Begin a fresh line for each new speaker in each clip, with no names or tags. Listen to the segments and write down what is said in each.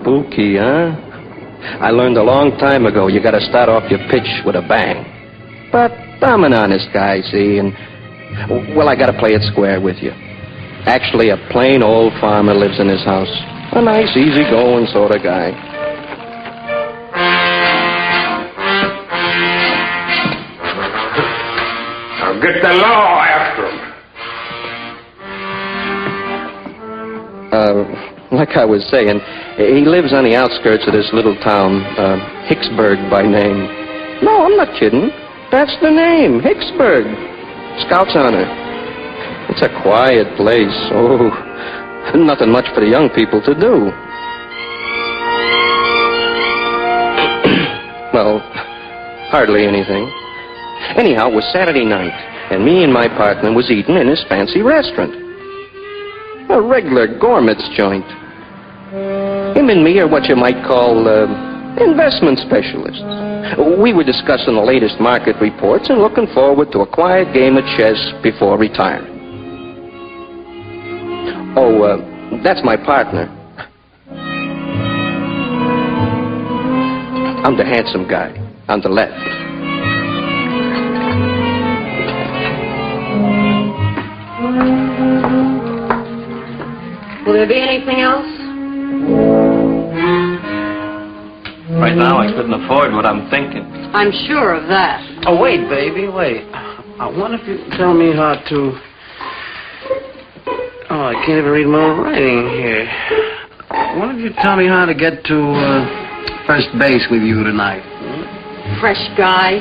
Spooky, huh? I learned a long time ago you gotta start off your pitch with a bang. But I'm an honest guy, see, and... Well, I gotta play it square with you. Actually, a plain old farmer lives in his house. A nice, easy-going sort of guy.
Now get the law after him.
Like I was saying, he lives on the outskirts of this little town, Hicksburg by name. No, I'm not kidding. That's the name, Hicksburg. Scout's honor. It's a quiet place. Oh, nothing much for the young people to do. Well, hardly anything. Anyhow, it was Saturday night, and me and my partner was eating in his fancy restaurant. A regular gourmet's joint. Him and me are what you might call investment specialists. We were discussing the latest market reports and looking forward to a quiet game of chess before retiring. Oh, that's my partner. I'm the handsome guy on the left.
Will there be anything else?
Right now, I couldn't afford what I'm thinking.
I'm sure of that.
Oh, wait, baby, wait. I wonder if you can tell me how to... Oh, I can't even read my own writing here. I wonder if you tell me how to get to first base with you tonight.
Fresh guy.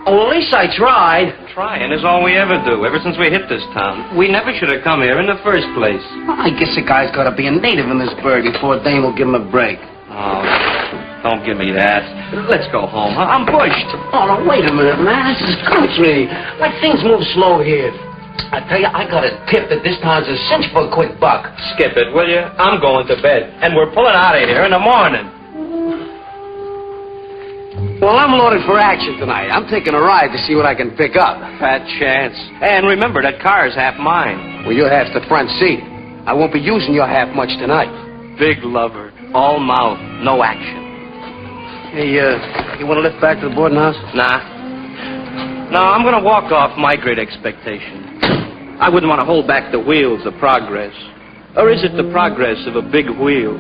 Oh, at least I tried.
Trying is all we ever do, ever since we hit this town. We never should have come here in the first place.
Well, I guess a guy's got to be a native in this burg before Dane will give him a break.
Oh, don't give me that. Let's go home. I'm pushed.
Oh, no, wait a minute, man. This is country. Like, things move slow here. I tell you, I got a tip that this town's a cinch for a quick buck.
Skip it, will you? I'm going to bed, and we're pulling out of here in the morning.
Well, I'm loaded for action tonight. I'm taking a ride to see what I can pick up.
Fat chance. And remember, that car's half mine.
Well, your half's the front seat. I won't be using your half much tonight.
Big lover. All mouth, no action.
Hey, you want to lift back to the boarding house?
Nah. No, I'm going to walk off my great expectation. I wouldn't want to hold back the wheels of progress. Or is it the progress of a big wheel?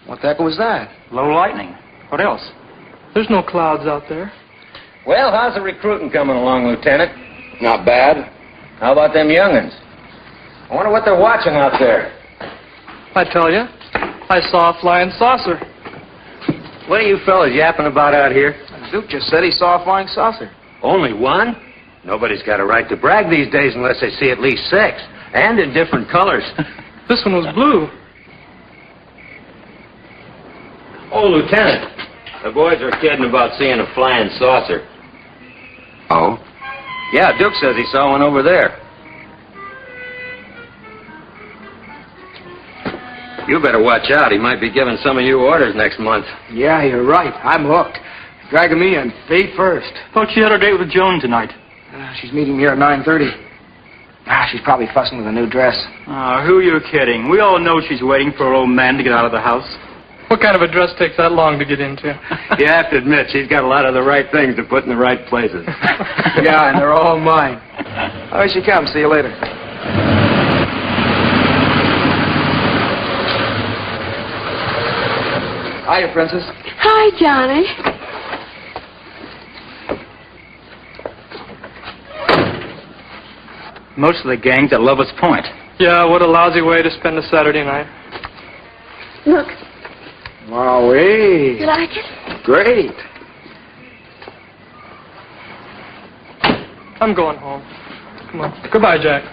What the heck was that?
Low lightning. What else?
There's no clouds out there.
Well, how's the recruiting coming along, Lieutenant?
Not bad.
How about them young'uns? I wonder what they're watching out there.
I tell you, I saw a flying saucer.
What are you fellas yapping about out here?
Duke just said he saw a flying saucer.
Only one? Nobody's got a right to brag these days unless they see at least 6. And in different colors.
This one was blue.
Oh, Lieutenant, the boys are kidding about seeing a flying saucer.
Oh?
Yeah, Duke says he saw one over there. You better watch out. He might be giving some of you orders next month.
Yeah, you're right. I'm hooked. Dragging me in feet first.
Thought she had a date with Joan tonight.
She's meeting me here at 9:30. She's probably fussing with a new dress.
Who are you kidding? We all know she's waiting for her old man to get out of the house.
What kind of a dress takes that long to get into?
You have to admit, she's got a lot of the right things to put in the right places.
Yeah, and they're all mine. Oh, she comes. See you later. Hiya, Princess.
Hi, Johnny.
Most of the gang's at Lover's Point.
Yeah, what a lousy way to spend a Saturday night.
Look,
Wowee.
you like it?
Great.
I'm going home. Come on. Goodbye, Jack.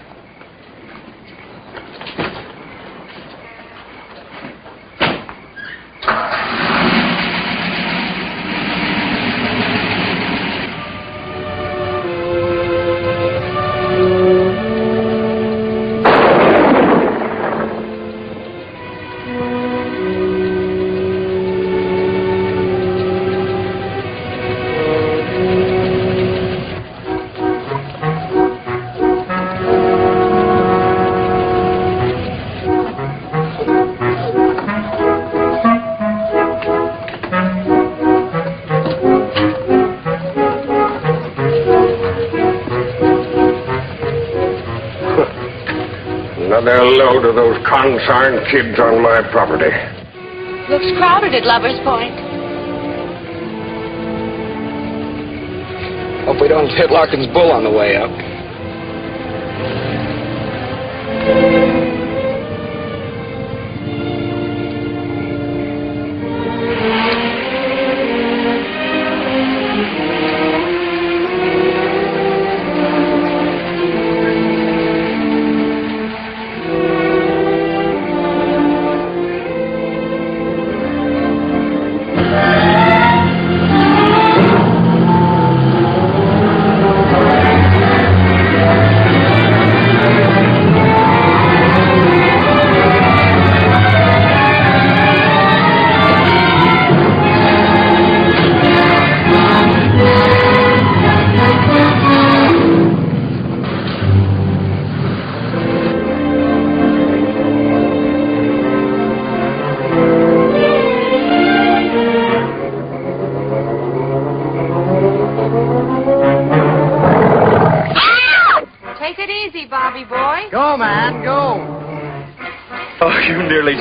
Another load of those concerned kids on my property.
Looks crowded at Lover's Point.
Hope we don't hit Larkin's bull on the way up.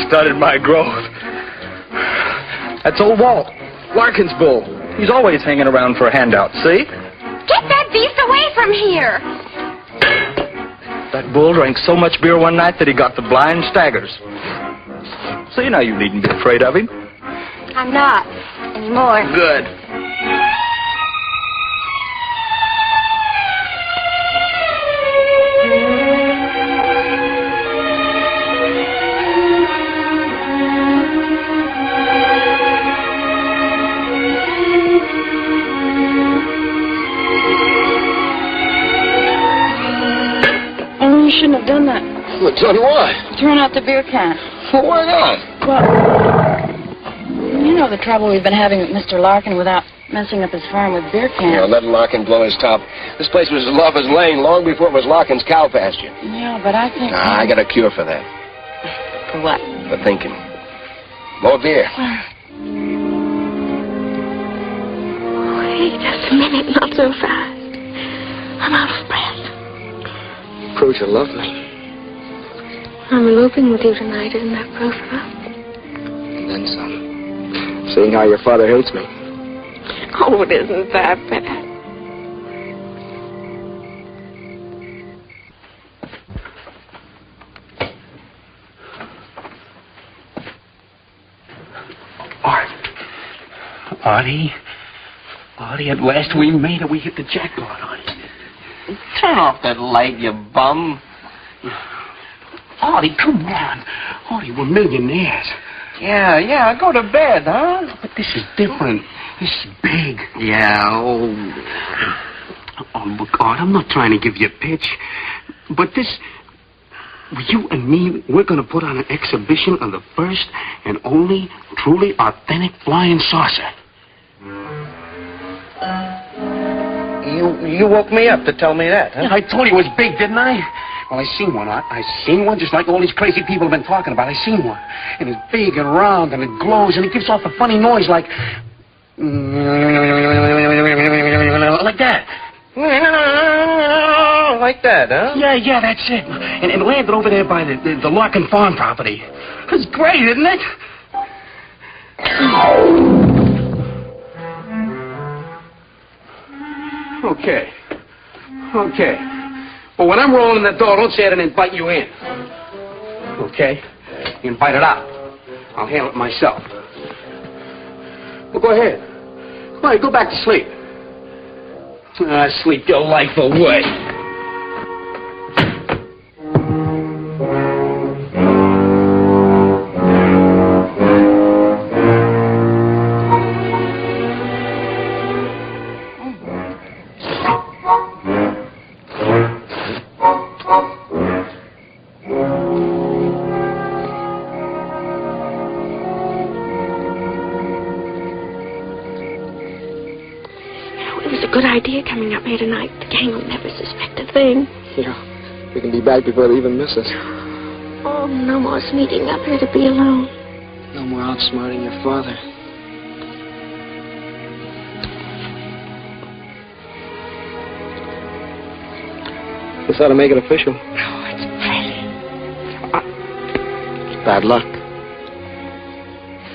Started my growth. That's old Walt, Larkin's bull. He's always hanging around for a handout, see?
Get that beast away from here!
That bull drank so much beer one night that he got the blind staggers. See, now you needn't be afraid of him.
I'm not anymore.
Good.
You shouldn't have done that.
Well, done what?
Thrown out the beer can.
Well, why not?
Well, you know the trouble we've been having with Mr. Larkin without messing up his farm with beer cans.
Yeah, let Larkin blow his top. This place was Lover's Lane long before it was Larkin's cow pasture.
Yeah, but I think...
I got a cure for that.
For what?
For thinking. More beer.
Wait just a minute, not so fast. I'm out of breath.
Prove you love me.
I'm eloping with you tonight, isn't that proof of it?
And then some. Seeing how your father hates me.
Oh, it isn't that bad.
Artie, at last we made it. We hit the jackpot, Artie. Turn off that light, you bum. Artie, come on. Artie, we're millionaires. Yeah, go to bed, huh? But this is different. This is big. Yeah, oh, look, Art, I'm not trying to give you a pitch, but this You and me, we're going to put on an exhibition of the first and only truly authentic flying saucer.
You woke me up to tell me that, huh?
Yeah, I told you it was big, didn't I? Well, I seen one. I seen one just like all these crazy people have been talking about. I seen one. And it's big and round and it glows and it gives off a funny noise like that.
Like that, huh?
Yeah, that's it. And it landed over there by the Larkin farm property. It's great, isn't it? Okay. But when I'm rolling the door, don't say I didn't invite you in. Okay? You invite it out. I'll handle it myself. Well, go ahead. Come on, go back to sleep. Sleep your life away.
Good idea coming up here tonight. The gang will never suspect a thing.
Yeah, we can be back before they even miss us.
Oh, no more sneaking up here to be alone.
No more outsmarting your father. This ought to make it official.
Oh, it's brilliant.
Bad luck.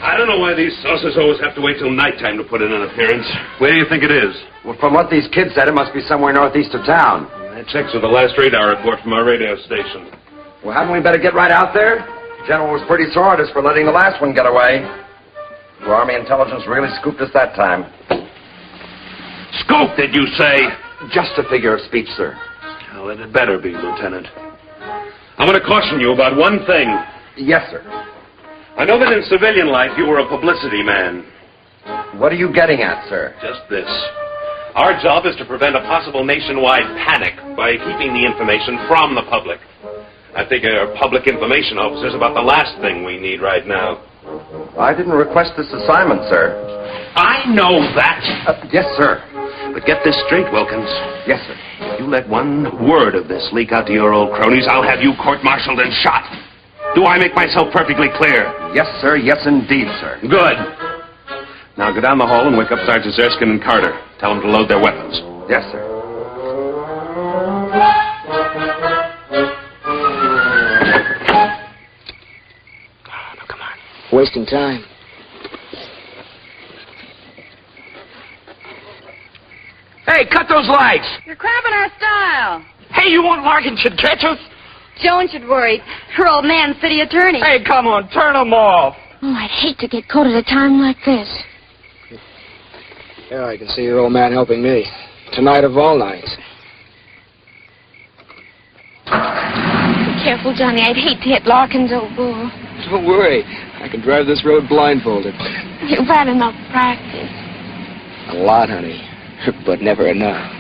I don't know why these saucers always have to wait till nighttime to put in an appearance. Where do you think it is?
Well, from what these kids said, it must be somewhere northeast of town.
That checks with the last radar report from our radio station.
Well, hadn't we better get right out there? The general was pretty sore at us for letting the last one get away. Your Army intelligence really scooped us that time.
Scoop, did you say?
Just a figure of speech, sir.
Well, it had better be, Lieutenant. I'm going to caution you about one thing.
Yes, sir.
I know that in civilian life you were a publicity man.
What are you getting at, sir?
Just this. Our job is to prevent a possible nationwide panic by keeping the information from the public. I think our public information officer's about the last thing we need right now.
I didn't request this assignment, sir.
I know that.
Yes, sir.
But get this straight, Wilkins.
Yes, sir.
If you let one word of this leak out to your old cronies, I'll have you court-martialed and shot. Do I make myself perfectly clear?
Yes, sir. Yes, indeed, sir.
Good. Now go down the hall and wake up Sergeants Erskine and Carter. Tell them to load their weapons.
Yes, sir.
Oh, no, come on. Wasting time.
Hey, cut those lights!
You're cramping our style.
Hey, you want Larkin should catch us?
Joan should worry. Her old man's city attorney.
Hey, come on, turn them off.
Oh, I'd hate to get caught at a time like this.
Yeah, I can see your old man helping me. Tonight of all nights.
Be careful, Johnny. I'd hate to hit Larkin's old bull.
Don't worry. I can drive this road blindfolded.
You've had enough practice.
A lot, honey. But never enough.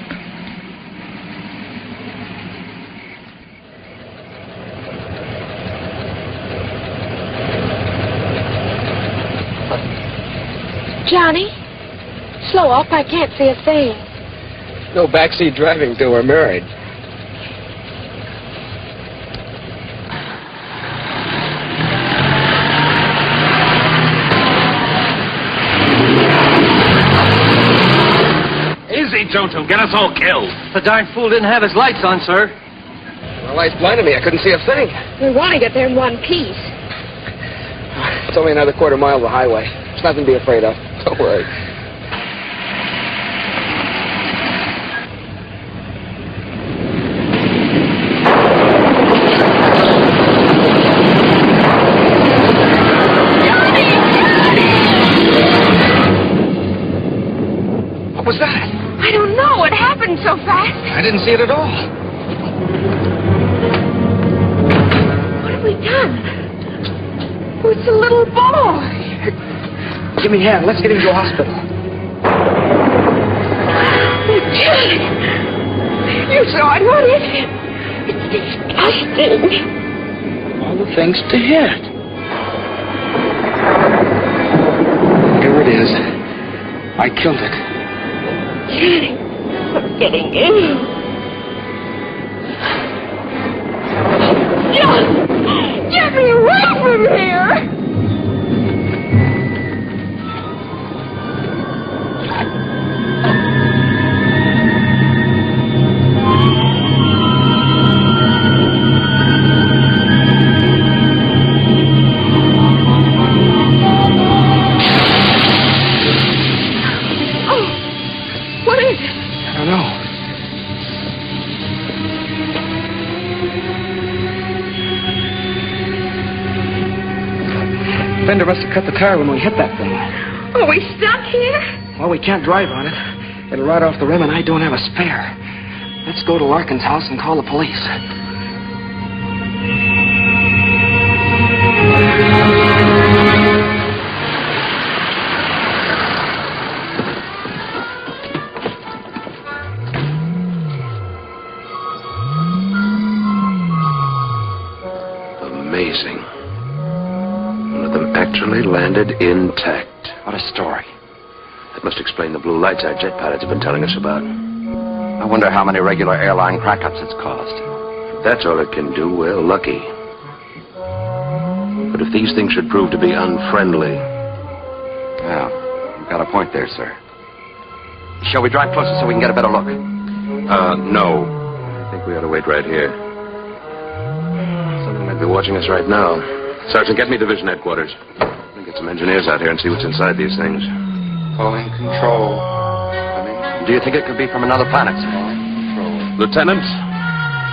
Johnny, slow up. I can't see a thing.
No backseat driving till we're married.
Easy, Jojo. Get us all killed.
The darn fool didn't have his lights on, sir.
The lights blinded me. I couldn't see a thing.
We want to get there in one piece.
It's only another quarter mile of the highway. There's nothing to be afraid of. Don't worry. What was that?
I don't know. It happened so fast.
I didn't see it at all.
What have we done? Oh, it's a little boy.
Give me a hand. Let's get him to a hospital.
Oh, Johnny. You saw it. What is it? It's disgusting.
all the things to hit. Here it is. I killed it.
Johnny, I'm getting in. John! Get me away from here!
Fender must have cut the tire when we hit that thing.
Are we stuck here?
Well, we can't drive on it. It'll ride off the rim, and I don't have a spare. Let's go to Larkin's house and call the police.
Amazing. Actually landed intact.
What a story.
That must explain the blue lights our jet pilots have been telling us about.
I wonder how many regular airline crack-ups it's caused.
If that's all it can do, well, lucky. But if these things should prove to be unfriendly...
Yeah, you've got a point there, sir. Shall we drive closer so we can get a better look?
No. I think we ought to wait right here. Something might be watching us right now. Sergeant, get me division headquarters. Let me get some engineers out here and see what's inside these things.
Calling control.
Do you think it could be from another planet, sir?
Lieutenant,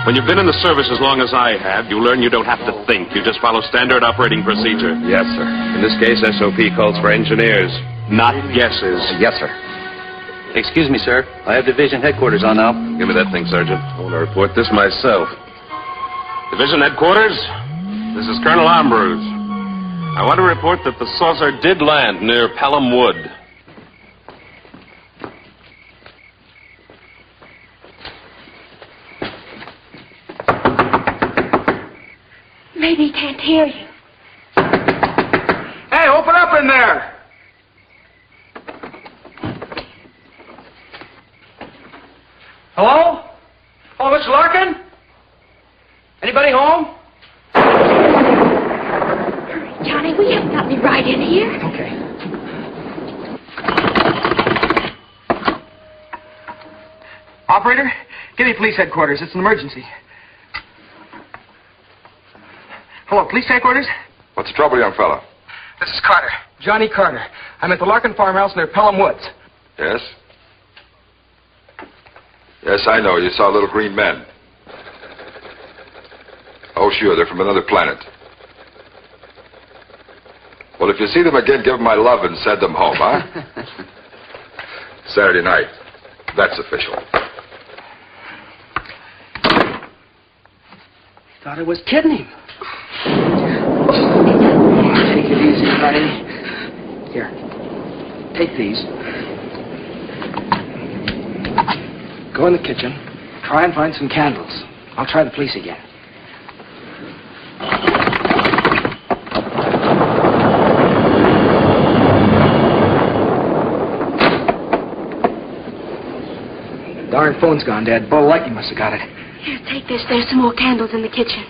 when you've been in the service as long as I have, you learn you don't have to think. You just follow standard operating procedure.
Yes, sir.
In this case, SOP calls for engineers, not guesses.
Yes, sir.
Excuse me, sir. I have division headquarters on now.
Give me that thing, Sergeant. I want to report this myself.
Division headquarters, this is Colonel Ambrose. I want to report that the saucer did land near Pelham Wood.
Maybe he can't hear you.
Hey, open up in there! Hello? Oh, Mr. Larkin? Anybody home?
Hurry, Johnny, we haven't got any right in here.
Okay. Operator, give me police headquarters. It's an emergency. Hello, police headquarters?
What's the trouble, young fella?
This is Carter. Johnny Carter. I'm at the Larkin farmhouse near Pelham Woods.
Yes? Yes, I know. You saw little green men. Oh, sure. They're from another planet. Well, if you see them again, give them my love and send them home, huh? Saturday night. That's official.
Thought I was kidding him. Take it easy, buddy. Here. Take these. Go in the kitchen. Try and find some candles. I'll try the police again. Darn phone's gone dead. Bo Lightning must have got it.
Here, take this. There's some more candles in the kitchen.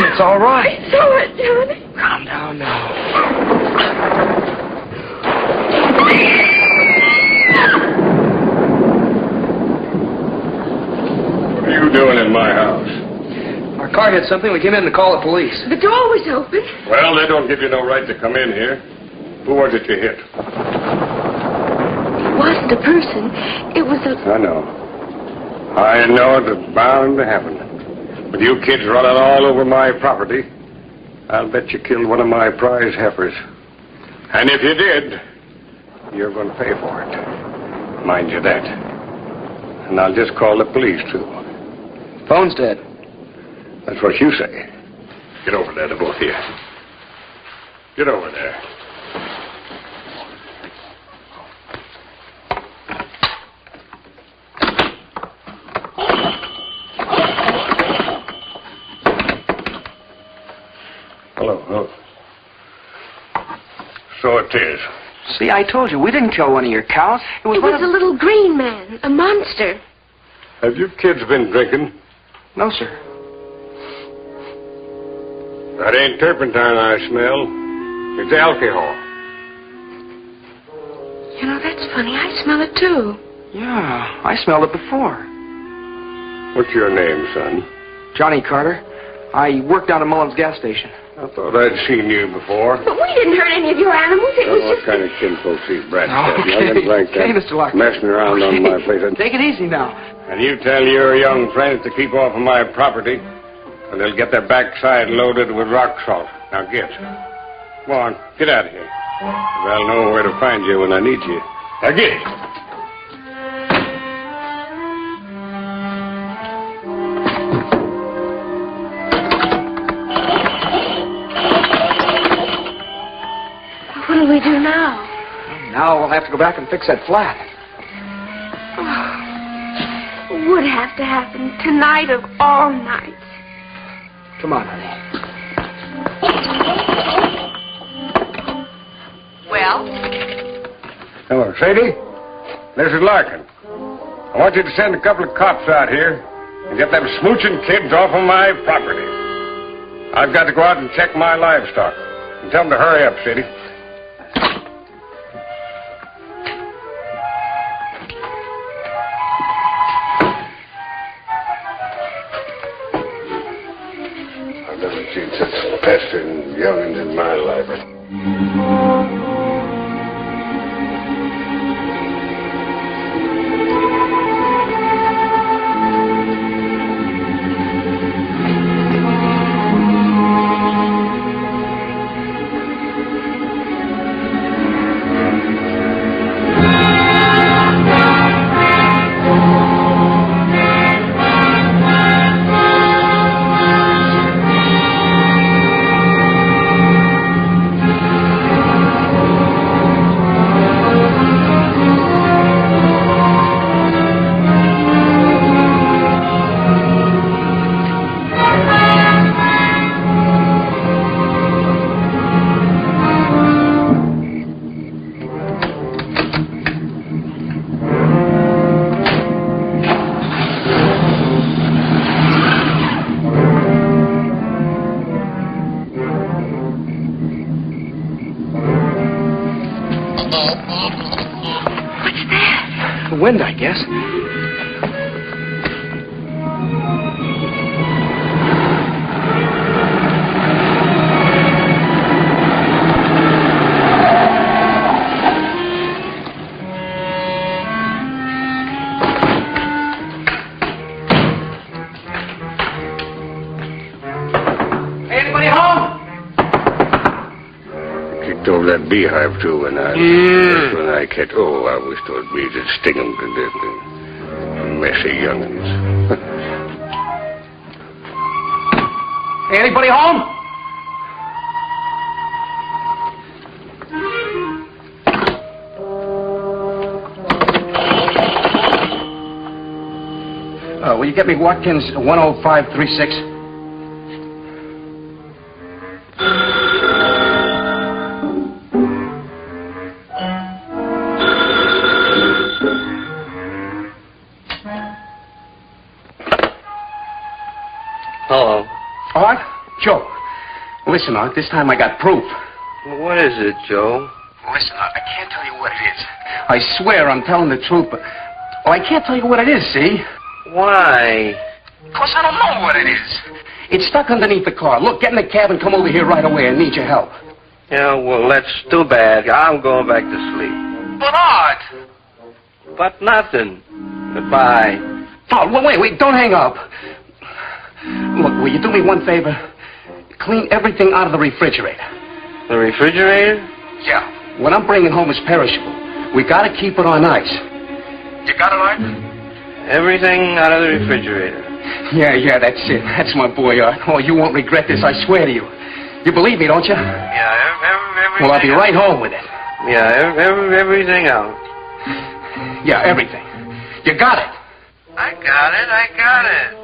It's all right.
I saw it, Johnny.
Calm down now.
What are you doing in my house?
Our car hit something. We came in to call the police.
The door was open.
Well, they don't give you no right to come in here. Who was it you hit?
It wasn't a person. It was a...
I know. I know it was bound to happen. With you kids running all over my property, I'll bet you killed one of my prize heifers. And if you did, you're going to pay for it. Mind you that. And I'll just call the police, too.
Phone's dead.
That's what you say. Get over there, the both of you. Get over there. Hello. So it is.
See, I told you, we didn't kill one of your cows.
It was a little green man, a monster.
Have you kids been drinking?
No, sir.
That ain't turpentine I smell. It's alcohol.
You know, that's funny. I smell it, too.
Yeah, I smelled it before.
What's your name, son?
Johnny Carter. I worked down at Mullen's gas station.
I thought I'd seen you before.
But we didn't hurt any of your animals. It was
What
just...
kind of kinfolk these brats have?
Okay.
Youngins like that.
Okay, Mr. Larkin.
Messing around on my place.
Take it easy now.
And you tell your young friends to keep off of my property, and they'll get their backside loaded with rock salt. Now get. Come on, get out of here. I'll know where to find you when I need you. Now get.
What do we do now?
Now we'll have to go back and fix that flat.
Oh, would have to happen tonight of all nights.
Come on, honey.
Well?
Hello, Sadie. This is Larkin. I want you to send a couple of cops out here and get them smooching kids off of my property. I've got to go out and check my livestock. And tell them to hurry up, Sadie. I've never seen such pestering young'uns in my life.
Wind, I guess.
Anybody home?
Kicked over that beehive, too, when I catch... Oh, I wish those bees would sting them to death. Messy young'uns.
Anybody home? Will you get me Watkins 10536? Joe, listen, Art, this time I got proof.
What is it, Joe?
Listen, Art, I can't tell you what it is. I swear I'm telling the truth, but... Well, I can't tell you what it is, see?
Why?
Because I don't know what it is. It's stuck underneath the car. Look, get in the cab and come over here right away. I need your help.
Yeah, well, that's too bad. I'm going back to sleep.
But, Art!
But nothing. Goodbye.
Oh, wait, don't hang up. Look, will you do me one favor? Clean everything out of the refrigerator.
The refrigerator?
Yeah. What I'm bringing home is perishable. We gotta keep it on ice. You got it, Art?
Everything out of the refrigerator.
Yeah, that's it. That's my boy, Art. Oh, you won't regret this, I swear to you. You believe me, don't you?
Yeah, everything.
Well, I'll be right home with it.
Yeah, everything out.
Yeah, everything. You got it.
I got it.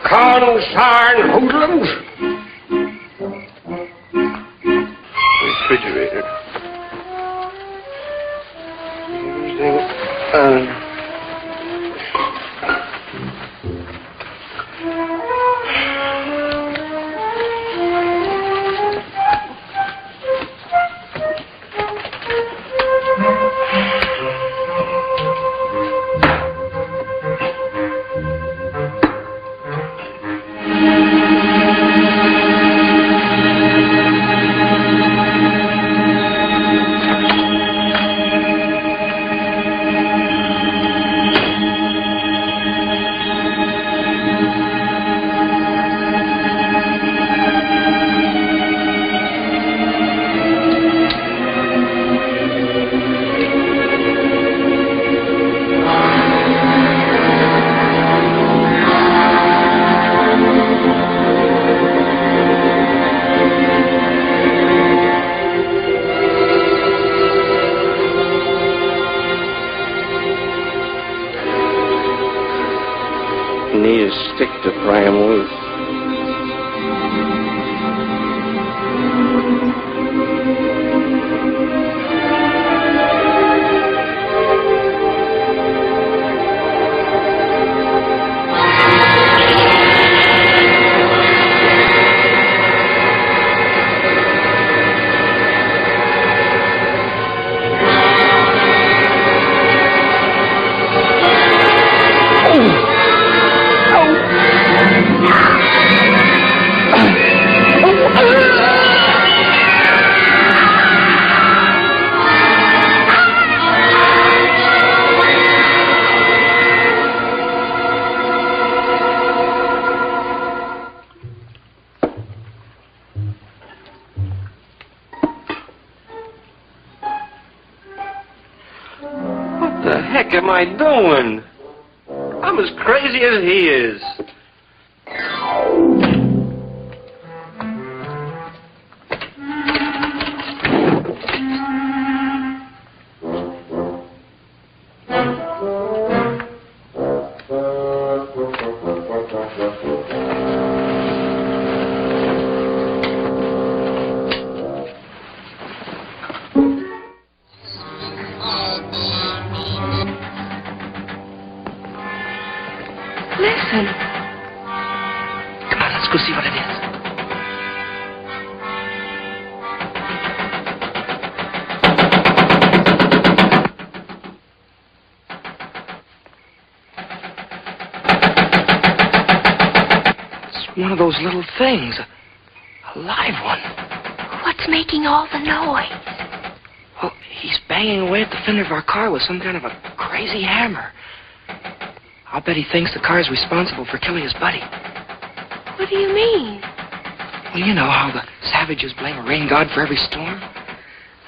Carnal, sarn, hoodlums.
Refrigerator.
Need a stick to pry him loose.
What the heck am I doing? I'm as crazy as he is.
Listen.
Come on, let's go see what it is. It's one of those little things. A live one.
What's making all the noise?
Well, he's banging away at the fender of our car with some kind of a crazy hammer. I'll bet he thinks the car's responsible for killing his buddy.
What do you mean?
Well, you know how the savages blame a rain god for every storm.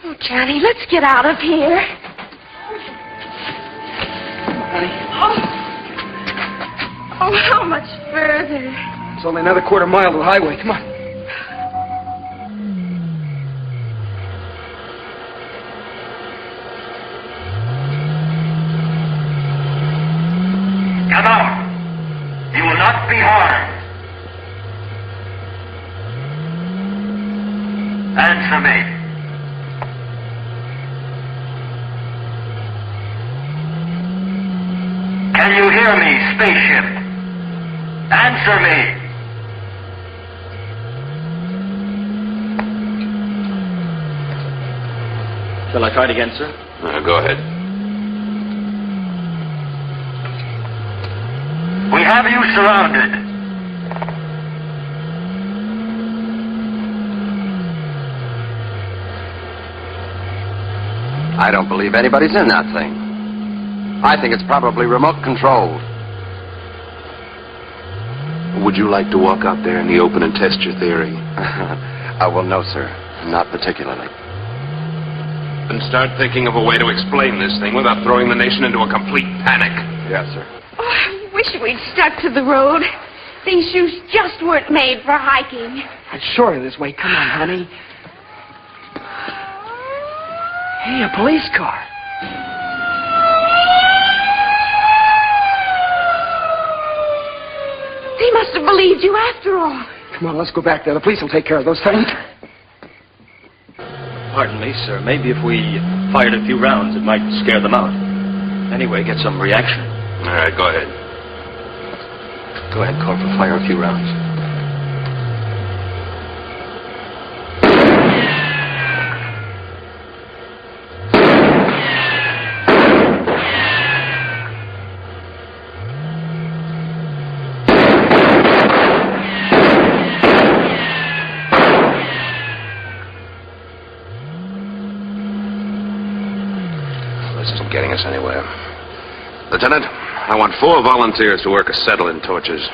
Oh, Johnny, let's get out of here.
Honey?
Oh, how much further?
It's only another quarter mile to the highway. Come on.
Answer me. Can you hear me, spaceship? Answer me.
Shall I try it again, sir?
Go ahead.
We have you surrounded.
I don't believe anybody's in that thing. I think it's probably remote controlled.
Would you like to walk out there in the open and test your theory?
Well, no, sir. Not particularly.
Then start thinking of a way to explain this thing without throwing the nation into a complete panic.
Yes, sir.
Oh, I wish we'd stuck to the road. These shoes just weren't made for hiking.
It's shorter this way. Come on, honey. Hey, a police car.
They must have believed you after all.
Come on, let's go back there. The police will take care of those things.
Pardon me, sir. Maybe if we fired a few rounds, it might scare them out. Anyway, get some reaction.
All right, go ahead.
Go ahead, Corporal. Fire a few rounds.
Getting us anywhere. Lieutenant, I want 4 volunteers to work acetylene torches.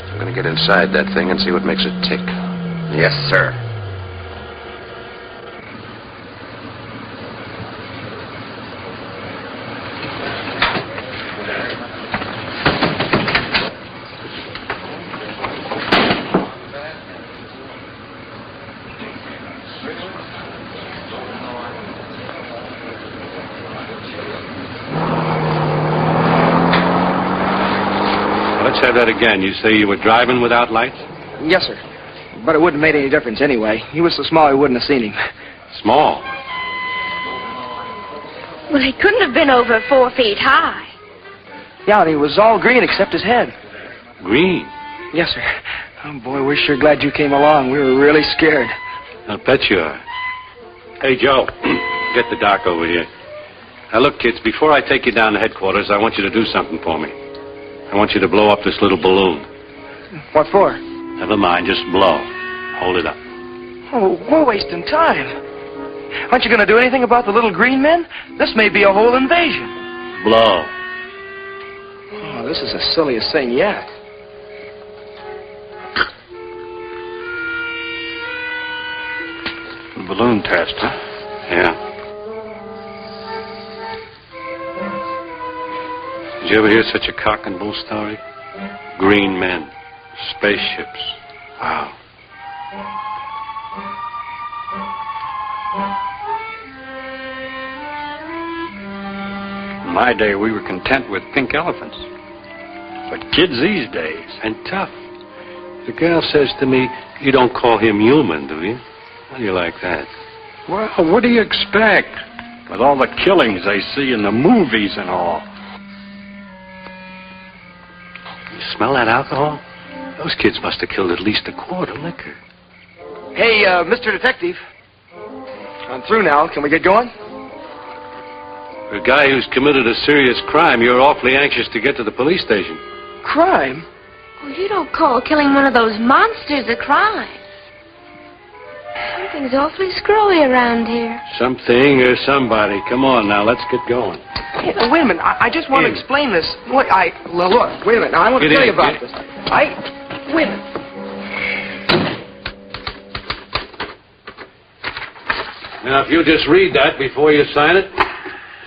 I'm going to get inside that thing and see what makes it tick.
Yes, sir.
Let's have that again. You say you were driving without lights?
Yes, sir. But it wouldn't have made any difference anyway. He was so small I wouldn't have seen him.
Small?
Well, he couldn't have been over 4 feet high.
Yeah, and he was all green except his head.
Green?
Yes, sir. Oh, boy, we're sure glad you came along. We were really scared.
I'll bet you are. Hey, Joe, get the doc over here. Now, look, kids, before I take you down to headquarters, I want you to do something for me. I want you to blow up this little balloon.
What for?
Never mind, just blow. Hold it up.
Oh, we're wasting time. Aren't you going to do anything about the little green men? This may be a whole invasion.
Blow.
Oh, this is the silliest thing yet.
Balloon test, huh? Yeah. Did you ever hear such a cock and bull story? Green men, spaceships. Wow.
In my day, we were content with pink elephants. But kids these days...
And tough. The girl says to me, you don't call him human, do you? How do you like that?
Well, what do you expect? With all the killings they see in the movies and all.
You smell that alcohol? Those kids must have killed at least a quart of liquor.
Hey, Mr. Detective. I'm through now. Can we get going?
For a guy who's committed a serious crime, you're awfully anxious to get to the police station.
Crime?
Well, you don't call killing one of those monsters a crime. Something's awfully screwy around here.
Something or somebody. Come on now, let's get going.
Hey, wait a minute. I just want to explain this. Look, wait a minute. Now, I want to tell you about this. Wait a minute.
Now, if you just read that before you sign it.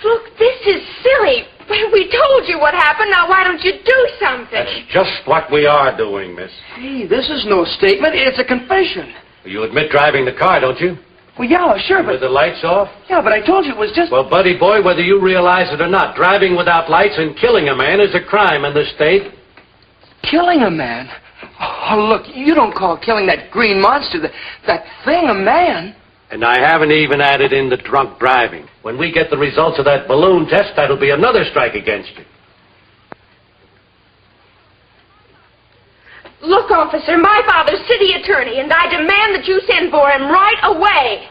Look, this is silly. We told you what happened. Now, why don't you do something?
That's just what we are doing, miss.
Hey, this is no statement. It's a confession.
You admit driving the car, don't you?
Well, yeah, sure, but...
With the lights off?
Yeah, but I told you it was just...
Well, buddy boy, whether you realize it or not, driving without lights and killing a man is a crime in this state.
Killing a man? Oh, look, you don't call killing that green monster, that thing, a man.
And I haven't even added in the drunk driving. When we get the results of that balloon test, that'll be another strike against you.
Look, officer, my father's city attorney, and I demand that you send for him right away.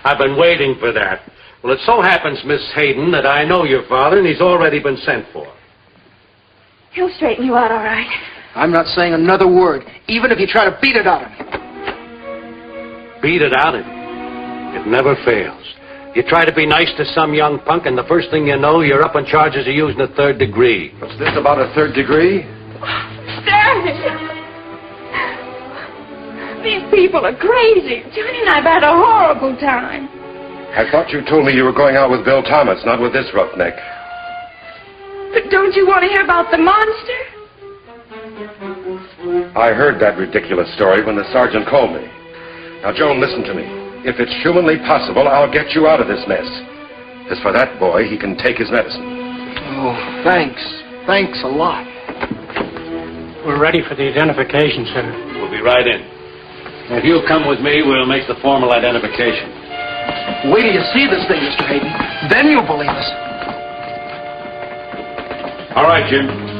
I've been waiting for that. Well, it so happens, Miss Haydon, that I know your father, and he's already been sent for.
He'll straighten you out all right.
I'm not saying another word, even if you try to beat it out of me.
Beat it out of you. It never fails. You try to be nice to some young punk, and the first thing you know, you're up on charges of using a third degree.
What's this about a third degree?
Stanley! These people are crazy. Johnny and I've had a horrible time.
I thought you told me you were going out with Bill Thomas, not with this roughneck.
But don't you want to hear about the monster?
I heard that ridiculous story when the sergeant called me. Now, Joan, listen to me. If it's humanly possible, I'll get you out of this mess. As for that boy, he can take his medicine.
Oh, thanks. Thanks a lot.
We're ready for the identification, sir.
We'll be right in. If you'll come with me, we'll make the formal identification.
Wait till you see this thing, Mr. Haydon. Then you'll believe us.
All right, Jim.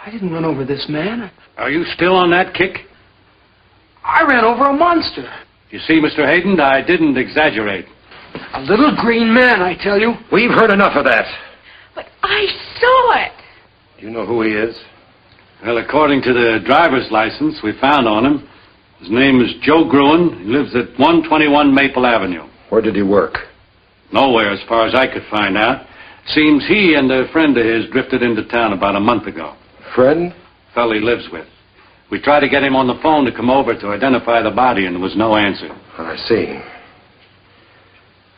I didn't run over this man.
Are you still on that kick?
I ran over a monster.
You see, Mr. Haydon, I didn't exaggerate.
A little green man, I tell you.
We've heard enough of that.
But I saw it.
Do you know who he is?
Well, according to the driver's license we found on him, his name is Joe Gruen. He lives at 121 Maple Avenue.
Where did he work?
Nowhere, as far as I could find out. Seems he and a friend of his drifted into town about a month ago.
Friend?
Fellow he lives with. We tried to get him on the phone to come over to identify the body, and there was no answer.
I see.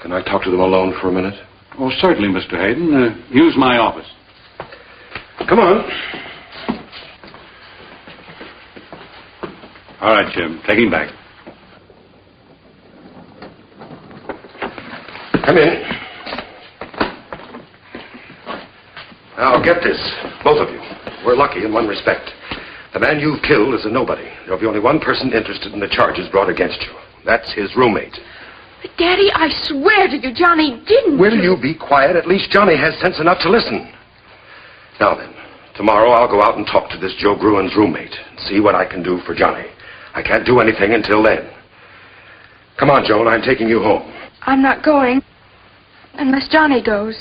Can I talk to them alone for a minute?
Oh, certainly, Mr. Haydon. Use my office.
Come on.
All right, Jim. Take him back.
Come in. Now, get this, both of you. We're lucky in one respect. The man you've killed is a nobody. There'll be only one person interested in the charges brought against you. That's his roommate.
But, Daddy, I swear to you, Johnny didn't.
Will you be quiet? At least Johnny has sense enough to listen. Now then, tomorrow I'll go out and talk to this Joe Gruen's roommate and see what I can do for Johnny. I can't do anything until then. Come on, Joan, I'm taking you home.
I'm not going unless Johnny goes.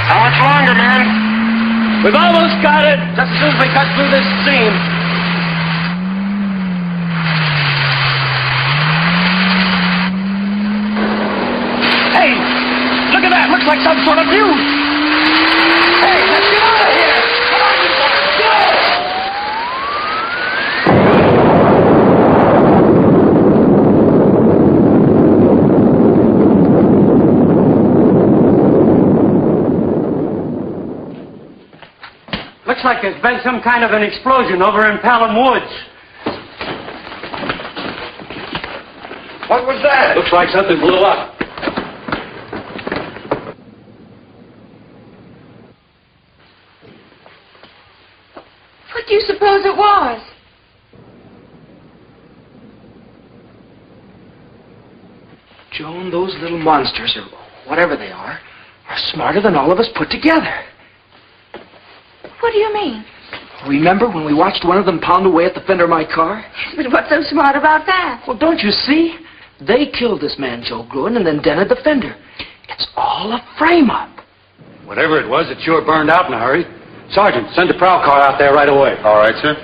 How much longer, man?
We've almost got it. Just as soon as we cut through this seam.
Hey, look at that. Looks like some sort of fuse. Hey, let's get out of here. Come on, you guys, go!
Looks like there's been some kind of an explosion over in Pelham Woods.
What was that?
Looks like something blew up.
What do you suppose it was?
Joan, those little monsters, or whatever they are smarter than all of us put together.
What do you mean?
Remember when we watched one of them pound away at the fender of my car?
But what's so smart about that?
Well, don't you see? They killed this man, Joe Gruen, and then dented the fender. It's all a frame-up.
Whatever it was, it sure burned out in a hurry. Sergeant, send a prowl car out there right away.
All right, sir.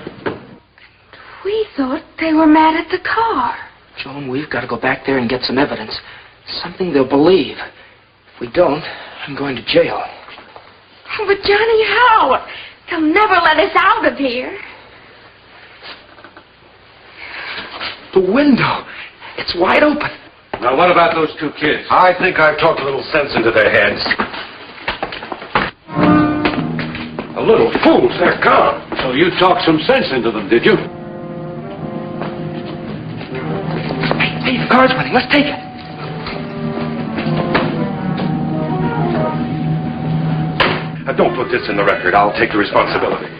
We thought they were mad at the car.
Joan, we've got to go back there and get some evidence. Something they'll believe. If we don't, I'm going to jail.
But, Johnny, how? They'll never let us out of here.
The window. It's wide open.
Now, what about those two kids?
I think I've talked a little sense into their heads.
The little fools, they're gone.
So you talked some sense into them, did you?
Hey, the car's running. Let's take it.
Now, don't put this in the record. I'll take the responsibility.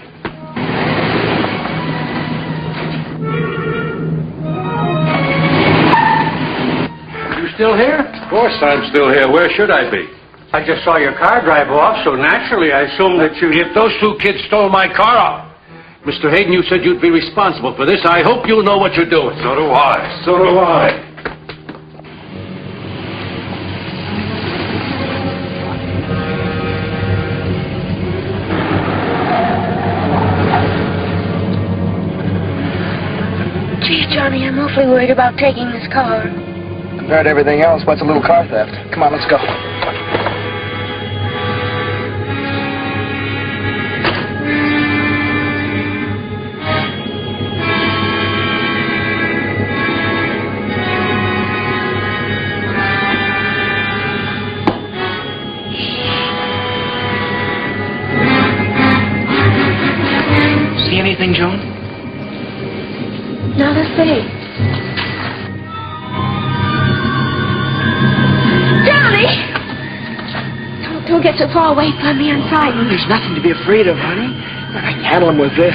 You still here?
Of course I'm still here. Where should I be?
I just saw your car drive off, so naturally I assumed that you...
If those two kids stole my car off.
Mr. Haydon, you said you'd be responsible for this. I hope you know what you're doing.
So do I. So do I.
Gee, Johnny, I'm awfully worried about taking this car.
Compared to everything else, what's a little car theft? Come on, let's go.
See anything, Joan?
Not a thing. Don't get so far away from me. I'm frightened.
There's nothing to be afraid of, honey. I can handle him with this.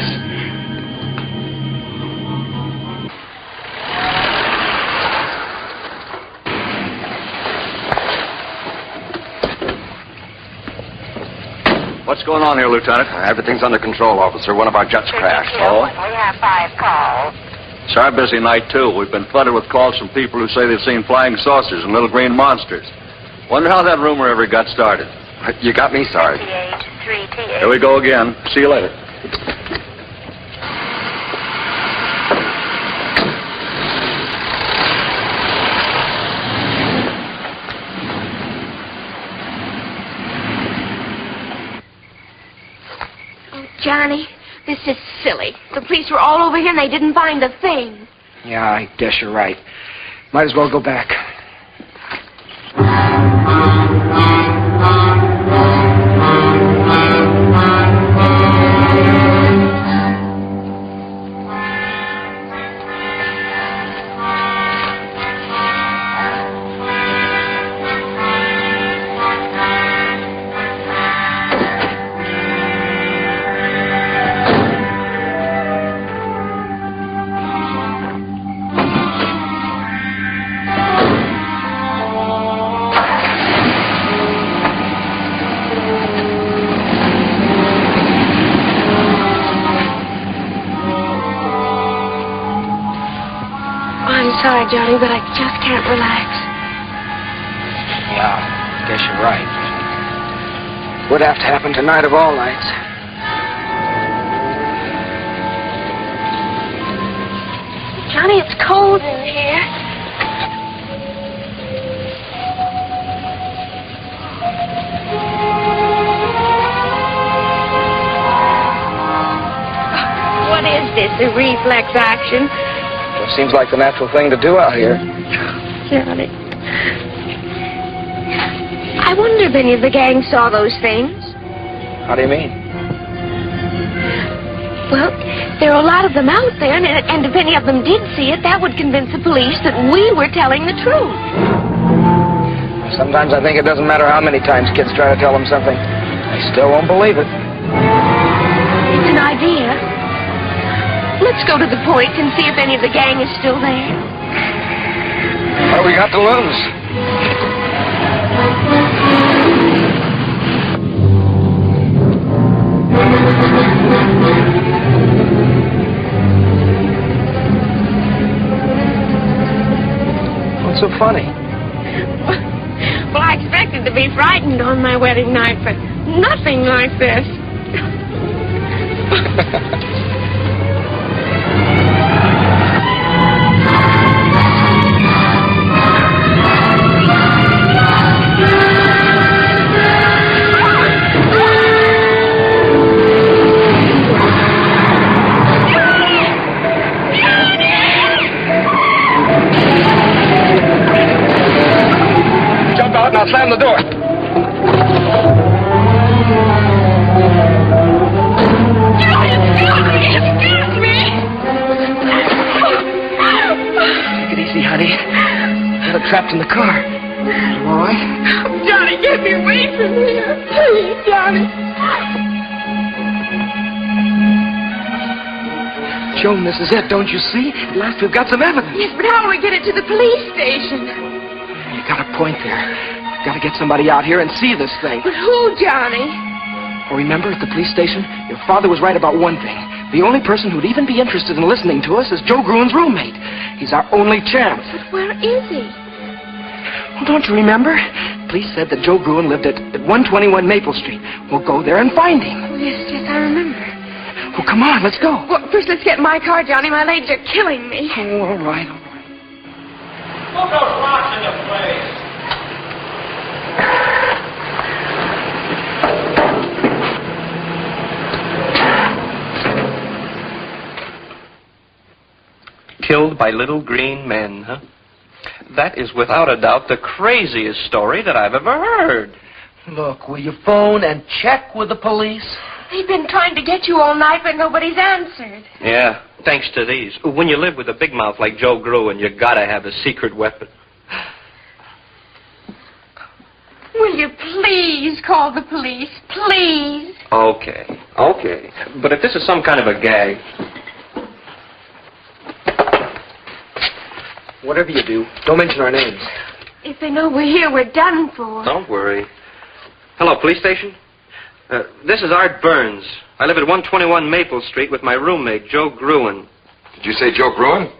What's going on here, Lieutenant?
Everything's under control, officer. One of our jets crashed.
Oh?
We have 5 calls.
It's our busy night, too. We've been flooded with calls from people who say they've seen flying saucers and little green monsters. Wonder how that rumor ever got started.
You got me, Sarge.
Here we go again. See you later.
Oh, Johnny, this is silly. The police were all over here and they didn't find a thing.
Yeah, I guess you're right. Might as well go back.
Sorry, Johnny, but I just can't relax.
Yeah, I guess you're right. Would have to happen tonight of all nights.
Johnny, it's cold in here. What is this, a reflex action?
It seems like the natural thing to do out here.
Johnny. I wonder if any of the gang saw those things.
How do you mean?
Well, there are a lot of them out there, and if any of them did see it, that would convince the police that we were telling the truth.
Sometimes I think it doesn't matter how many times kids try to tell them something. They still won't believe it.
It's an idea. Let's go to the point and see if any of the gang is still there.
What do we got to lose? What's so funny?
Well, I expected to be frightened on my wedding night, but nothing like this.
I'll slam the door.
Excuse me!
Take it easy, honey. Got her trapped in the car. You all right?
Johnny, get me away from here. Please, Johnny.
Joan, this is it, don't you see? At last we've got some evidence.
Yes, but how do we get it to the police station?
You got a point there. Got to get somebody out here and see this thing.
But who, Johnny?
Oh, remember, at the police station, your father was right about one thing. The only person who'd even be interested in listening to us is Joe Gruen's roommate. He's our only chance.
But where is he?
Well, don't you remember? Police said that Joe Gruen lived at 121 Maple Street. We'll go there and find him.
Oh, yes, I remember.
Well, come on, let's go.
Well, first let's get in my car, Johnny. My legs are killing me.
Oh, all right.
Put those rocks in your place.
Killed by little green men, huh? That is without a doubt the craziest story that I've ever heard.
Look, will you phone and check with the police?
They've been trying to get you all night, but nobody's answered.
Yeah, thanks to these. When you live with a big mouth like Joe Gruen, you gotta have a secret weapon.
Will you please call the police? Please.
Okay. But if this is some kind of a gag...
Whatever you do, don't mention our names.
If they know we're here, we're done for.
Don't worry. Hello, police station? This is Art Burns. I live at 121 Maple Street with my roommate, Joe Gruen.
Did you say Joe Gruen?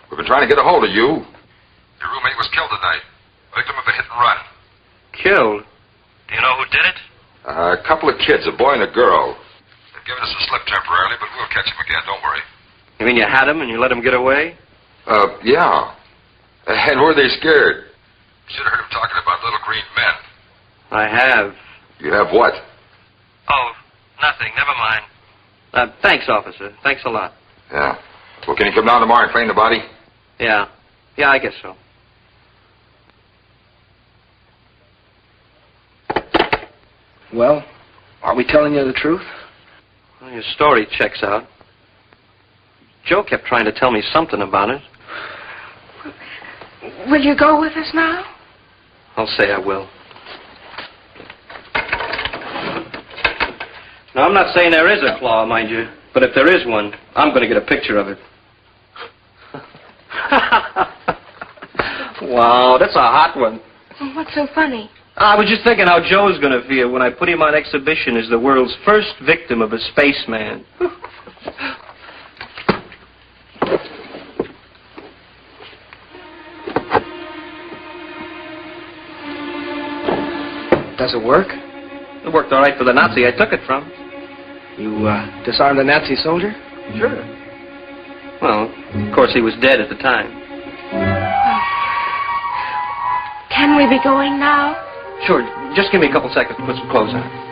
We've been trying to get a hold of you. Your roommate was killed tonight. Victim of a hit and run.
Killed?
Do you know who did it? A couple of kids, a boy and a girl. They've given us a slip temporarily, but we'll catch them again, don't worry.
You mean you had him and you let him get away?
Yeah. And were they scared? Should have heard him talking about little green men.
I have.
You have what?
Oh, nothing. Never mind. Thanks, officer. Thanks a lot.
Yeah. Well, can you come down tomorrow and claim the body?
Yeah, I guess so.
Well, are we telling you the truth?
Well, your story checks out. Joe kept trying to tell me something about it.
Will you go with us now?
I'll say I will. Now, I'm not saying there is a claw, mind you, but if there is one, I'm going to get a picture of it. Wow, that's a hot one.
What's so funny?
I was just thinking how Joe's going to feel when I put him on exhibition as the world's first victim of a spaceman.
Does it work?
It worked all right for the Nazi I took it from.
You disarmed the Nazi soldier?
Sure. Well, of course, he was dead at the time.
Can we be going now?
Sure. Just give me a couple seconds to put some clothes on.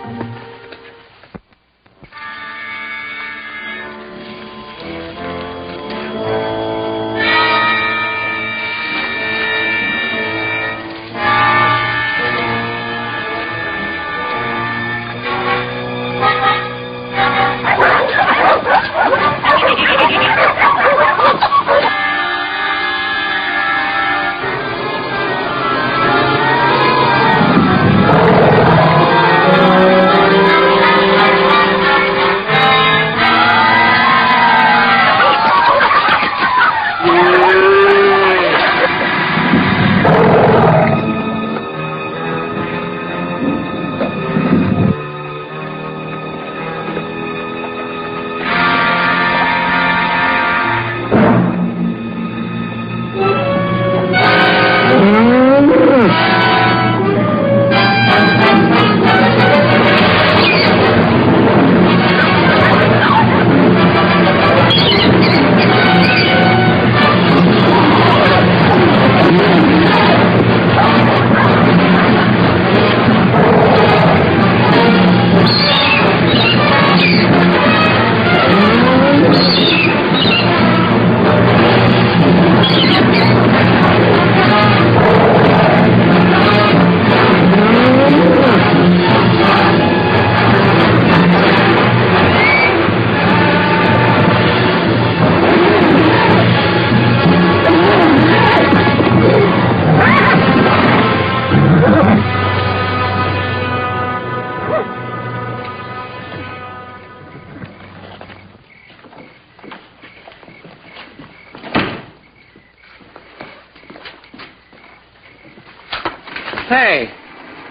Hey,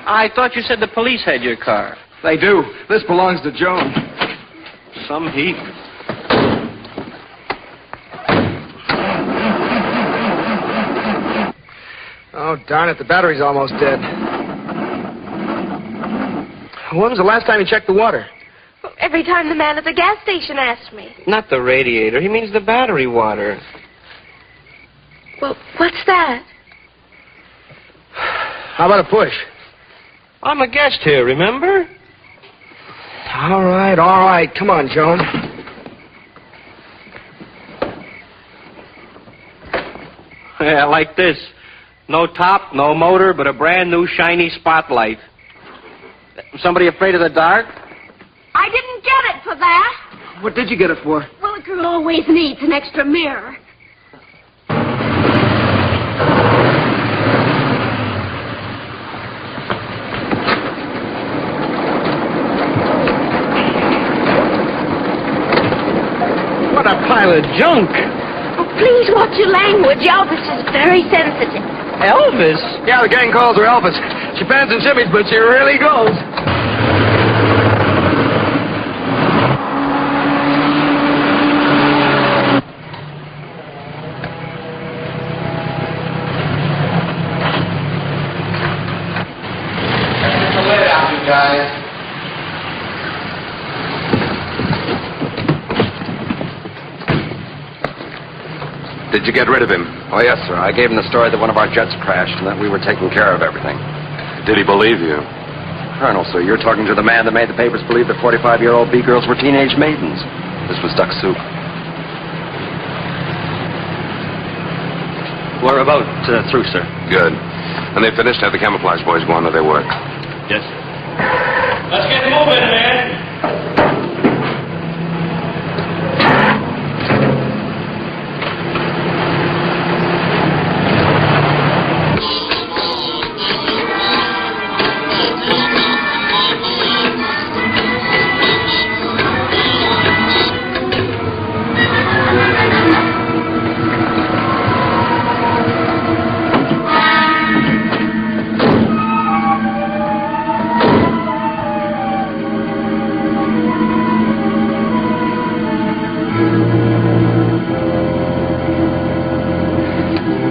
I thought you said the police had your car.
They do. This belongs to Joan.
Some heat.
Oh, darn it, the battery's almost dead. When was the last time you checked the water?
Every time the man at the gas station asked me.
Not the radiator. He means the battery water.
Well, what's that?
How about a push?
I'm a guest here, remember?
All right. Come on, Joan.
Yeah, like this. No top, no motor, but a brand new shiny spotlight. Somebody afraid of the dark?
I didn't get it for that.
What did you get it for?
Well, a girl always needs an extra mirror.
What a pile of junk.
Oh, please watch your language. Elvis is very sensitive.
Elvis? Yeah, the gang calls her Elvis. She pans and shimmies, but she really goes.
Did you get rid of him? Oh, yes, sir. I gave him the story that one of our jets crashed and that we were taking care of everything.
Did he believe you?
Colonel, sir, you're talking to the man that made the papers believe that 45-year-old B-girls were teenage maidens. This was duck soup.
We're about through, sir.
Good. When they finished, have the camouflage boys go on to their work.
Yes, sir.
Let's get moving, man.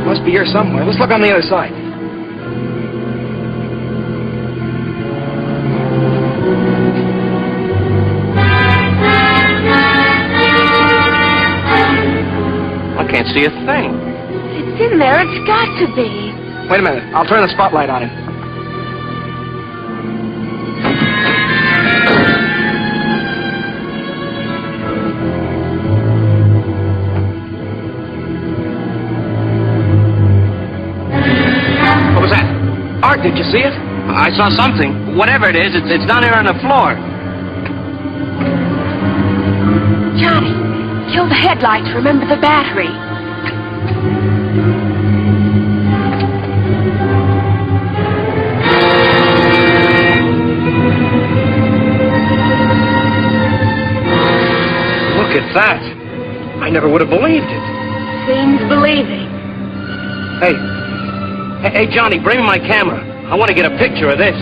Must be here somewhere. Let's look on the other side.
I can't see a thing.
It's in there. It's got to be.
Wait a minute. I'll turn the spotlight on him.
What was that?
Art, did you see it?
I saw something. Whatever it is, it's down here on the floor.
Johnny, kill the headlights. Remember the battery.
Look at that. I never would have believed it.
Seems believing.
Hey, Johnny, bring me my camera. I want to get a picture of this.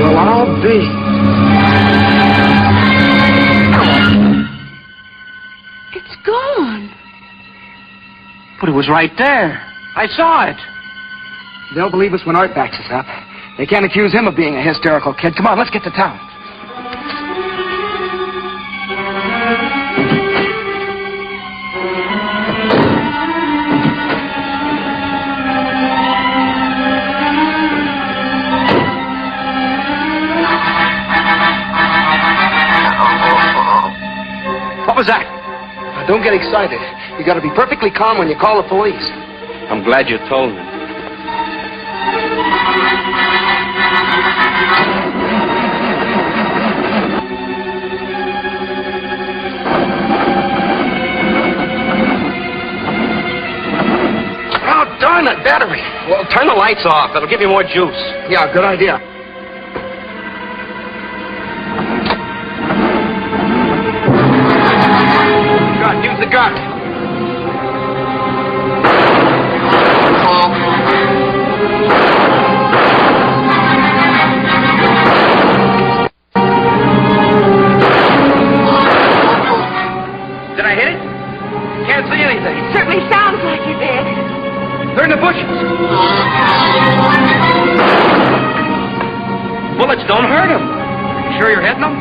Well, I'll be.
It's gone.
But it was right there. I saw it.
They'll believe us when Art backs us up. They can't accuse him of being a hysterical kid. Come on, let's get to town.
What was that?
Now, don't get excited. You got to be perfectly calm when you call the police.
I'm glad you told me.
Oh, darn it, battery.
Well, turn the lights off. It'll give you more juice.
Yeah, good idea.
don't hurt him. You sure you're hitting him?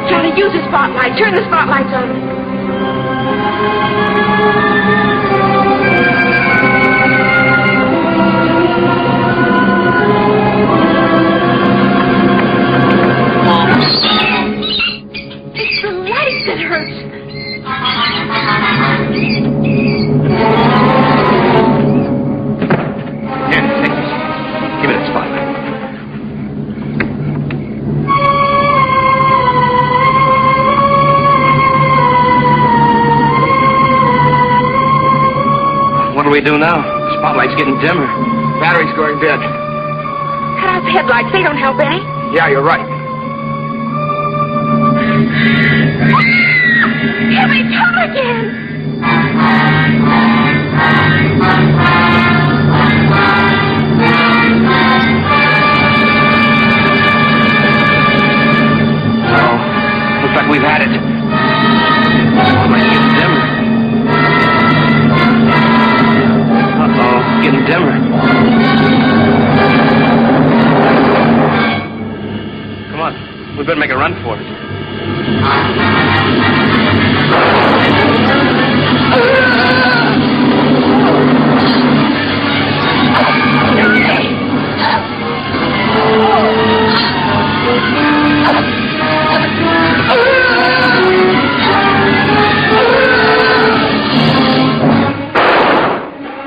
Johnny, use the spotlight. Turn the spotlights on. It's the light that hurts.
Here, take this. Give me that spotlight. What do we do now? The spotlight's getting dimmer.
Battery's going dead.
Cut out the headlights. They don't help any.
Yeah, you're right.
Here we come again.
Oh, looks like we've had it. Spotlight's getting dimmer. Uh-oh, getting dimmer. Come on, we better make a run for it.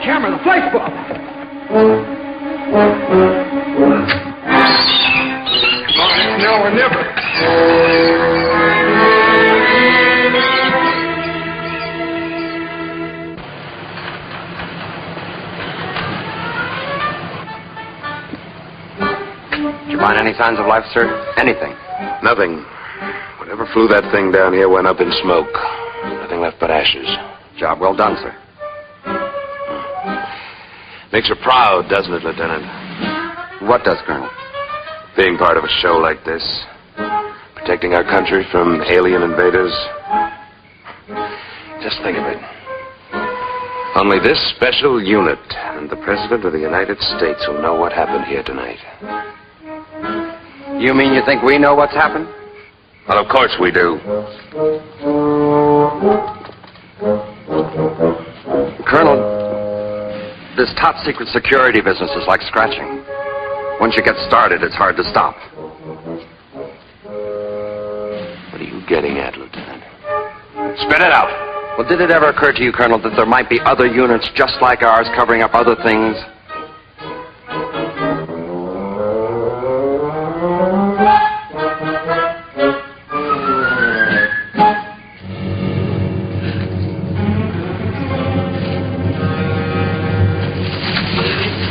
Camera, the flash bulb. Now or never.
Did you find any signs of life, sir? Anything?
Nothing. Whatever flew that thing down here went up in smoke. Nothing left but ashes.
Job well done, sir.
Makes her proud, doesn't it, Lieutenant?
What does, Colonel?
Being part of a show like this. Protecting our country from alien invaders. Just think of it. Only this special unit and the President of the United States will know what happened here tonight.
You mean you think we know what's happened?
Well, of course we do.
Colonel, this top-secret security business is like scratching. Once you get started, it's hard to stop.
What are you getting at, Lieutenant?
Spit it out. Well, did it ever occur to you, Colonel, that there might be other units just like ours covering up other things?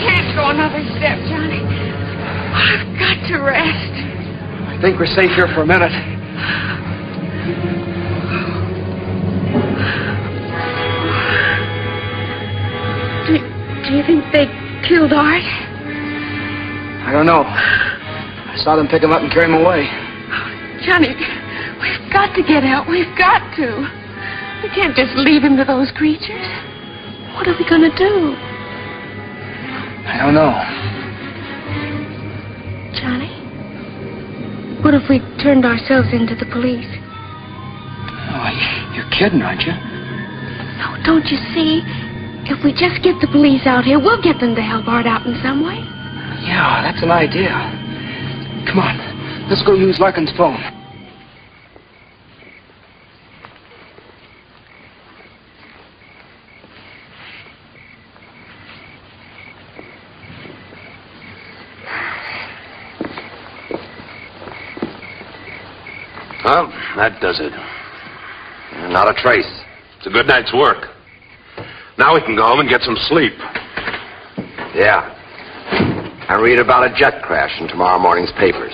Can't go another step, Johnny. I've got to rest.
I think we're safe here for a minute.
Do you think they killed Art?
I don't know. I saw them pick him up and carry him away.
Johnny, we've got to get out. We've got to. We can't just leave him to those creatures. What are we going to do?
I don't know.
Johnny? What if we turned ourselves into the police?
Oh, you're kidding, aren't you?
No, don't you see? If we just get the police out here, we'll get them to help Art out in some way.
Yeah, that's an idea. Come on, let's go use Larkin's phone.
Well, that does it.
Not a trace.
It's a good night's work. Now we can go home and get some sleep.
Yeah. I read about a jet crash in tomorrow morning's papers.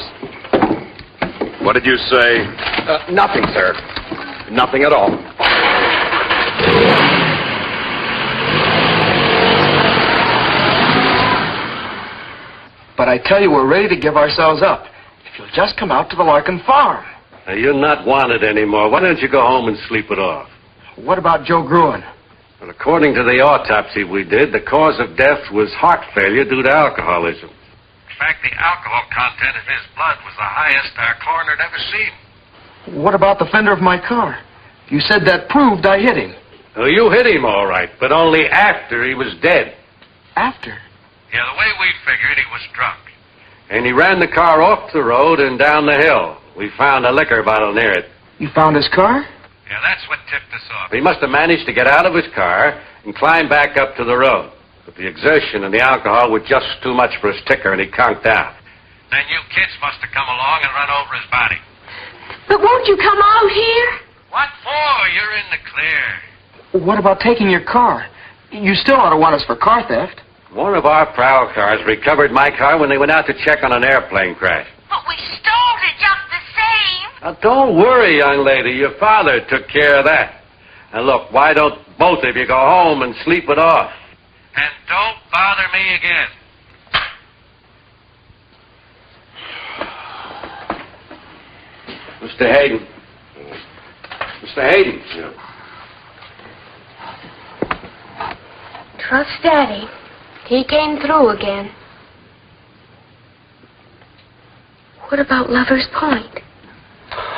What did you say?
Nothing, sir. Nothing at all.
But I tell you, we're ready to give ourselves up. If you'll just come out to the Larkin farm.
Now, you're not wanted anymore. Why don't you go home and sleep it off?
What about Joe Gruen?
Well, according to the autopsy we did, the cause of death was heart failure due to alcoholism.
fact, the alcohol content in his blood was the highest our coroner had ever seen.
What about the fender of my car? You said that proved I hit him.
Well, you hit him all right, but only after he was dead.
After?
Yeah, the way we figured, he was drunk.
And he ran the car off the road and down the hill. We found a liquor bottle near it.
You found his car?
Yeah, that's what tipped us off.
He must have managed to get out of his car and climb back up to the road. But the exertion and the alcohol were just too much for his ticker, and he conked out.
Then you kids must have come along and run over his body.
But won't you come out here?
What for? You're in the clear.
What about taking your car? You still ought to want us for car theft.
One of our prowl cars recovered my car when they went out to check on an airplane crash.
But we stole it just the same.
Now, don't worry, young lady. Your father took care of that. And look, why don't both of you go home and sleep it off?
And don't bother me again.
Mr. Haydon. Mr. Haydon.
Yeah.
Trust Daddy. He came through again. What about Lover's Point?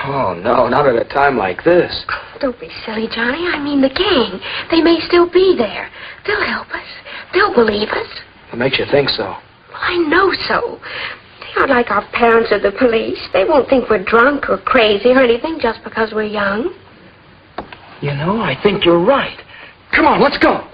Oh, no, not at a time like this.
Don't be silly, Johnny. I mean the gang. They may still be there. They'll help us. They'll believe us.
What makes you think so?
Well, I know so. They aren't like our parents or the police. They won't think we're drunk or crazy or anything just because we're young.
You know, I think you're right. Come on, let's go.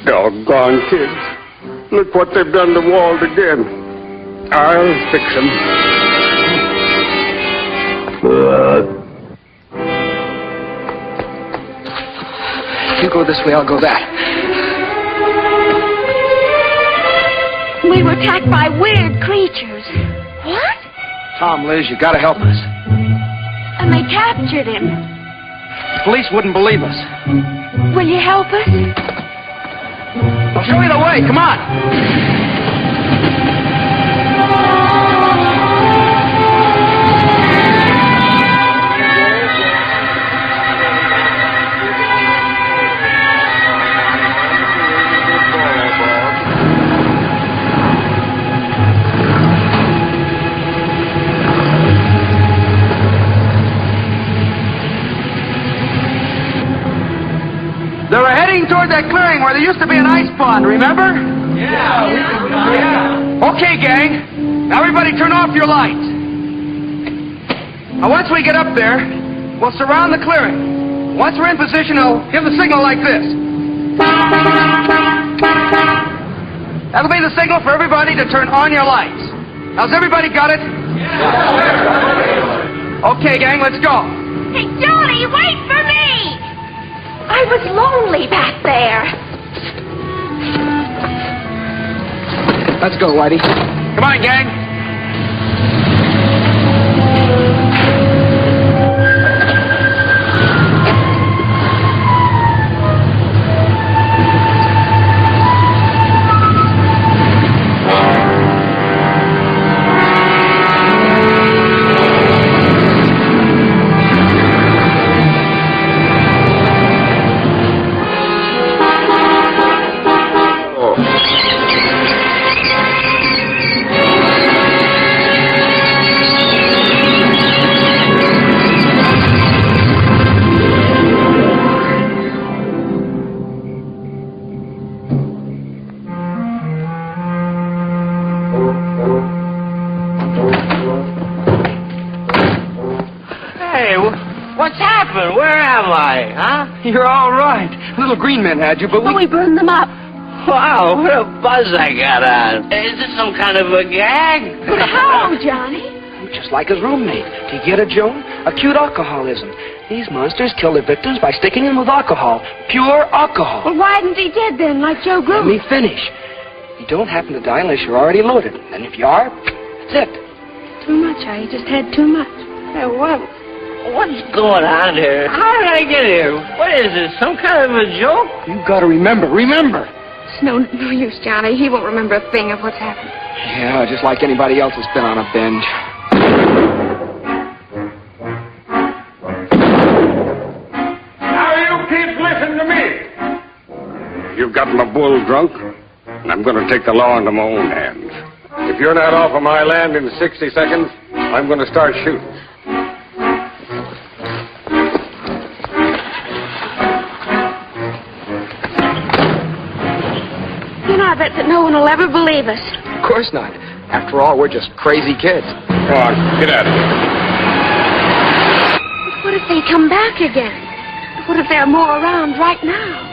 Doggone kids. Look what they've done to Walt again. I'll fix him.
You go this way, I'll go that.
We were attacked by weird creatures. What?
Tom, Liz, you gotta help us.
And they captured him.
The police wouldn't believe us.
Will you help us?
I'll show you the way. Come on. They were heading toward that clearing where there used to be an ice pond, remember? Yeah. Okay, gang. Now everybody turn off your lights. Now once we get up there, we'll surround the clearing. Once we're in position, I'll give the signal like this. That'll be the signal for everybody to turn on your lights. How's everybody got it? Yeah. Okay, gang, let's go.
Hey, Johnny, wait for me!
I was lonely back there.
Let's go, Whitey. Come on, gang. You're all right. Little green men had you, but
we burned them up.
Wow, what a buzz I got on. Is this some kind of a gag?
But how, Johnny?
just like his roommate. Do you get it, Joan? Acute alcoholism. These monsters kill their victims by sticking them with alcohol. Pure alcohol.
Well, why isn't he dead then, like Joe Gruen?
Let me finish. You don't happen to die unless you're already loaded. And if you are, that's it.
Too much, I just had too much.
Hey, what's going on here? How did I get here? What is this, some kind of a joke?
You've got to remember.
It's no use, Johnny. He won't remember a thing of what's happened.
Yeah, just like anybody else that's been on a binge.
Now, you kids, listen to me. You you've got my bull drunk, and I'm going to take the law into my own hands. If you're not off of my land in 60 seconds, I'm going to start shooting.
You know, I bet that no one will ever believe us.
Of course not. After all, we're just crazy kids.
Come on, get out of here.
What if they come back again? What if there are more around right now?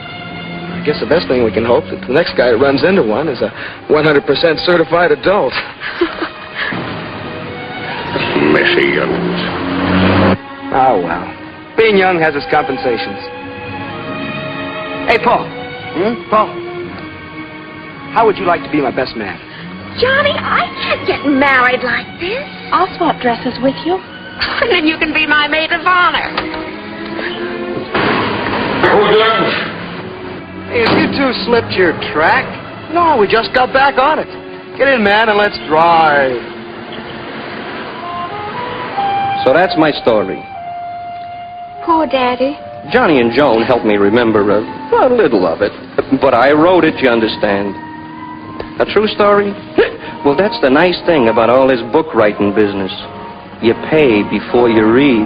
I guess the best thing we can hope that the next guy that runs into one is a 100% certified adult.
Messy youngins.
Oh, well. Being young has its compensations. Hey, Paul. Paul. How would you like to be my best man?
Johnny, I can't get married like this.
I'll swap dresses with you.
And then you can be my maid of honor.
Hey, have you two slipped your track? No, we just got back on it. Get in, man, and let's drive.
So that's my story.
Poor Daddy.
Johnny and Joan helped me remember a little of it. But I wrote it, you understand. A true story? Well, that's the nice thing about all this book writing business. You pay before you read.